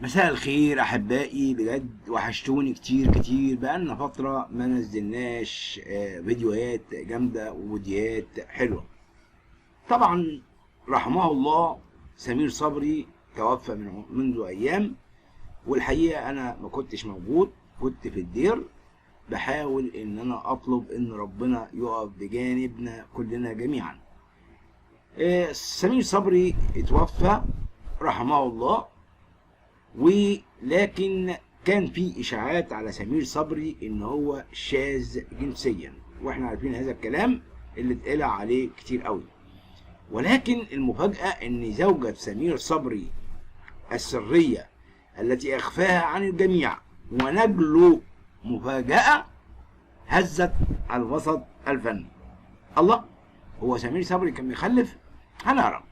مساء الخير احبائي، بجد وحشتوني كتير كتير. بقالنا فتره ما نزلناش فيديوهات جامده وفيديوهات حلوه. طبعا رحمه الله سمير صبري توفى منذ ايام، والحقيقه انا ما كنتش موجود، كنت في الدير بحاول ان انا اطلب ان ربنا يقف بجانبنا كلنا جميعا. سمير صبري اتوفى رحمه الله، ولكن كان في اشاعات على سمير صبري ان هو شاذ جنسيا، واحنا عارفين هذا الكلام اللي اتقال عليه كتير قوي. ولكن المفاجأة ان زوجة سمير صبري السرية التي اخفاها عن الجميع ونجله مفاجأة هزت الوسط الفني. الله، هو سمير صبري كان بيخلف؟ هنعرف.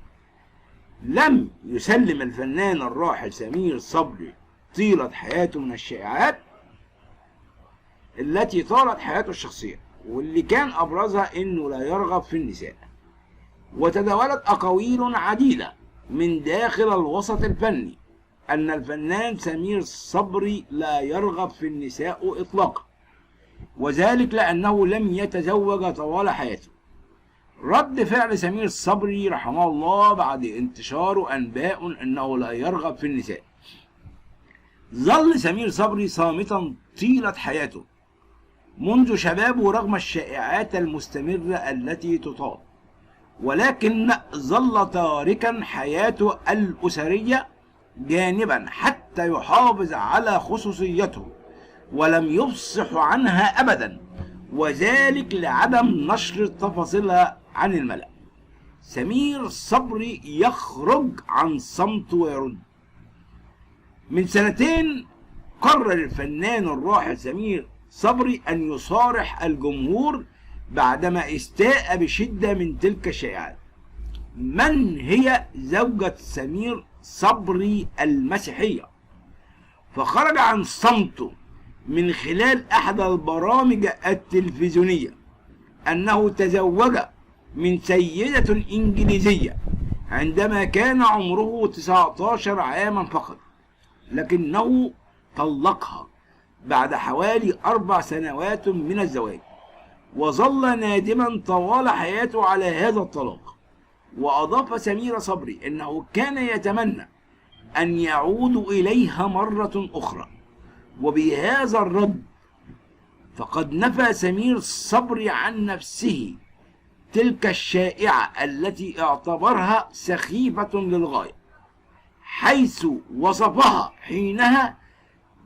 لم يسلم الفنان الراحل سمير صبري طيلة حياته من الشائعات التي طالت حياته الشخصية، واللي كان أبرزها إنه لا يرغب في النساء. وتداولت أقاويل عديدة من داخل الوسط الفني أن الفنان سمير صبري لا يرغب في النساء إطلاقا، وذلك لأنه لم يتزوج طوال حياته. رد فعل سمير صبري رحمه الله بعد انتشار أنباء أنه لا يرغب في النساء: ظل سمير صبري صامتا طيلة حياته منذ شبابه رغم الشائعات المستمرة التي تطال، ولكن ظل تاركا حياته الأسرية جانبا حتى يحافظ على خصوصيته، ولم يفصح عنها أبدا، وذلك لعدم نشر تفاصيلها عن الملأ. سمير صبري يخرج عن صمته ويرد. من سنتين قرر الفنان الراحل سمير صبري أن يصارح الجمهور بعدما استاء بشدة من تلك الشائعات. من هي زوجة سمير صبري المسيحية؟ فخرج عن صمته من خلال أحد البرامج التلفزيونية أنه تزوج من سيدة إنجليزية عندما كان عمره 19 عاما فقط، لكنه طلقها بعد حوالي 4 سنوات من الزواج، وظل نادما طوال حياته على هذا الطلاق. وأضاف سمير صبري أنه كان يتمنى أن يعود إليها مرة أخرى. وبهذا الرد فقد نفى سمير صبري عن نفسه تلك الشائعة التي اعتبرها سخيفة للغاية، حيث وصفها حينها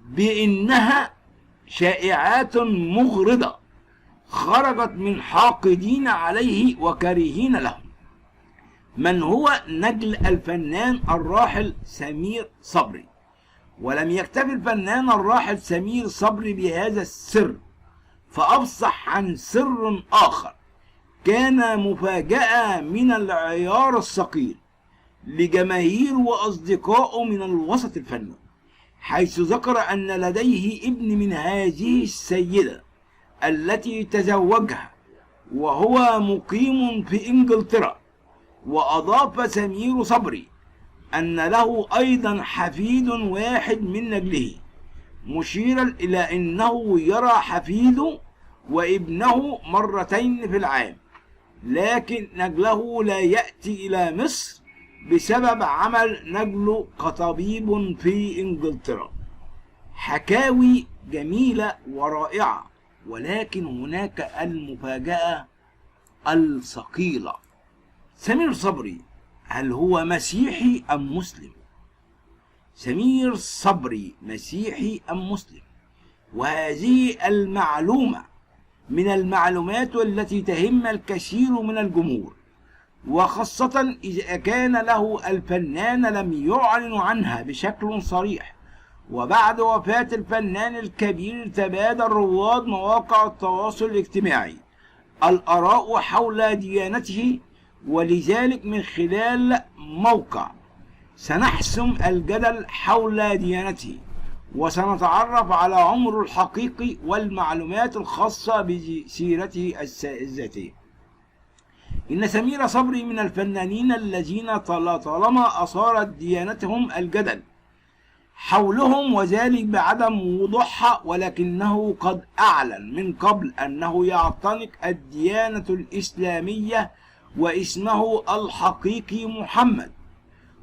بأنها شائعات مغرضة خرجت من حاقدين عليه وكارهين له. من هو نجل الفنان الراحل سمير صبري؟ ولم يكتفي الفنان الراحل سمير صبري بهذا السر، فأفصح عن سر آخر كان مفاجأة من العيار الثقيل لجماهير وأصدقائه من الوسط الفني، حيث ذكر أن لديه ابن من هذه السيدة التي تزوجها وهو مقيم في إنجلترا. وأضاف سمير صبري أن له أيضا حفيد واحد من نجله، مشيرا إلى أنه يرى حفيده وابنه مرتين في العام، لكن نجله لا يأتي إلى مصر بسبب عمل نجله كطبيب في إنجلترا. حكاوي جميلة ورائعة، ولكن هناك المفاجأة الثقيلة: سمير صبري هل هو مسيحي أم مسلم؟ سمير صبري مسيحي أم مسلم؟ وهذه المعلومة من المعلومات التي تهم الكثير من الجمهور، وخاصة إذا كان له الفنان لم يعلن عنها بشكل صريح. وبعد وفاة الفنان الكبير تبادل رواد مواقع التواصل الاجتماعي الآراء حول ديانته، ولذلك من خلال موقع سنحسم الجدل حول ديانته، وسنتعرف على عمره الحقيقي والمعلومات الخاصة بسيرته الذاتية. إن سمير صبري من الفنانين الذين طالما أثارت ديانتهم الجدل، حولهم، وذلك بعدم وضوحها، ولكنه قد أعلن من قبل أنه يعتنق الديانة الإسلامية واسمه الحقيقي محمد.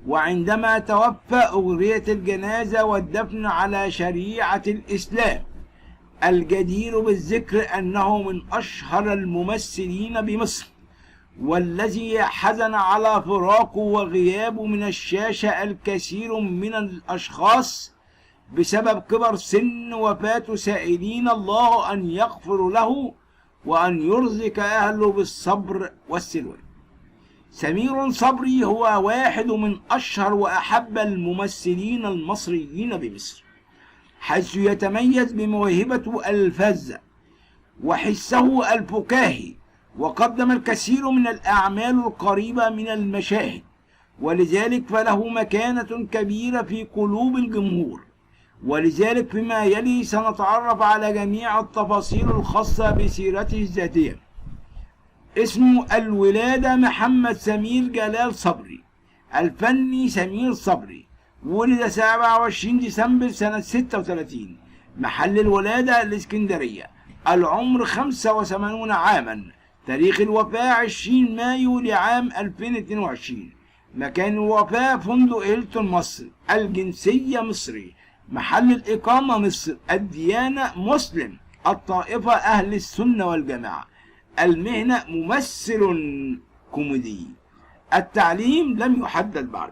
وعندما توفى أجريت الجنازة والدفن على شريعة الإسلام. الجدير بالذكر أنه من أشهر الممثلين بمصر، والذي حزن على فراقه وغيابه من الشاشة الكثير من الأشخاص بسبب كبر سن وفاته، سائلين الله أن يغفر له وأن يرزق أهله بالصبر والسلوان. سمير صبري هو واحد من أشهر وأحب الممثلين المصريين بمصر، حيث يتميز بموهبته الفذة وحسه الفكاهي، وقدم الكثير من الأعمال القريبة من المشاهد، ولذلك فله مكانة كبيرة في قلوب الجمهور. ولذلك فيما يلي سنتعرف على جميع التفاصيل الخاصة بسيرته الذاتية. اسمه الولادة: محمد سمير جلال صبري. الفني: سمير صبري. ولد 27 ديسمبر سنة 36. محل الولادة: الإسكندرية. العمر 85 عاما. تاريخ الوفاة 20 مايو لعام 2022. مكان الوفاة: فندق هيلتون مصر. الجنسية: مصري. محل الإقامة: مصر. الديانة: مسلم. الطائفة: أهل السنة والجماعة. المهنة: ممثل كوميدي. التعليم: لم يحدد بعد.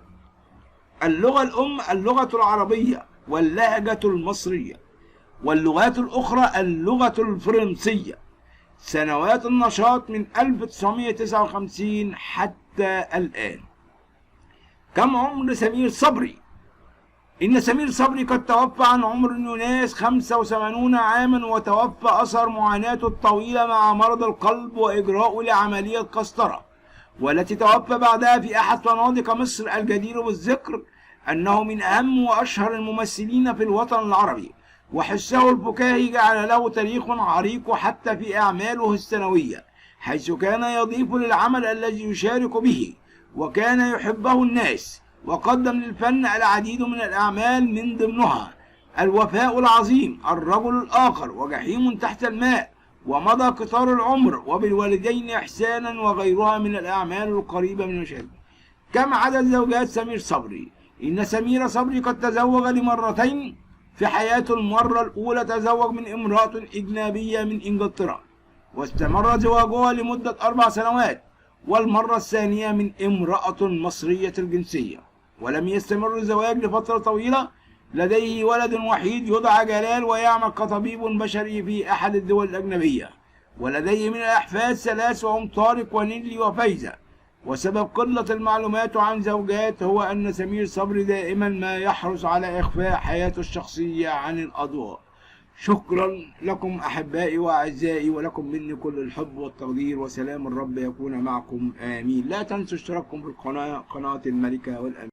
اللغة الأم: اللغة العربية واللهجة المصرية، واللغات الأخرى اللغة الفرنسية. سنوات النشاط: من 1959 حتى الآن. كم عمر سمير صبري؟ إن سمير صبري قد توفى عن عمر يناهز 85 عاما، وتوفى أثر معاناته الطويلة مع مرض القلب وإجراءه لعملية قسطرة، والتي توفى بعدها في أحد فنادق مصر. الجدير بالذكر أنه من أهم وأشهر الممثلين في الوطن العربي، وحسه الفكاهي جعل له تاريخ عريق حتى في أعماله السنوية، حيث كان يضيف للعمل الذي يشارك به، وكان يحبه الناس، وقدم للفن العديد من الأعمال من ضمنها الوفاء العظيم، الرجل الآخر، وجحيم تحت الماء، ومضى قطار العمر، وبالوالدين إحسانا، وغيرها من الأعمال القريبة من المشاهد. كم عدد زوجات سمير صبري؟ إن سمير صبري قد تزوج لمرتين في حياته. المرة الأولى تزوج من امرأة أجنبية من إنجلترا، واستمر زواجها لمدة 4 سنوات، والمرة الثانية من امرأة مصرية الجنسية، ولم يستمر الزواج لفترة طويلة. لديه ولد وحيد يدعى جلال، ويعمل كطبيب بشري في أحد الدول الأجنبية، ولديه من الأحفاد 3 وهم طارق ونيلي وفايزة. وسبب قلة المعلومات عن زوجات هو أن سمير صبري دائما ما يحرص على إخفاء حياته الشخصية عن الأضواء. شكرا لكم أحبائي وأعزائي، ولكم مني كل الحب والتقدير، وسلام الرب يكون معكم، آمين. لا تنسوا اشتراككم في القناة، قناة الملكة والأمير.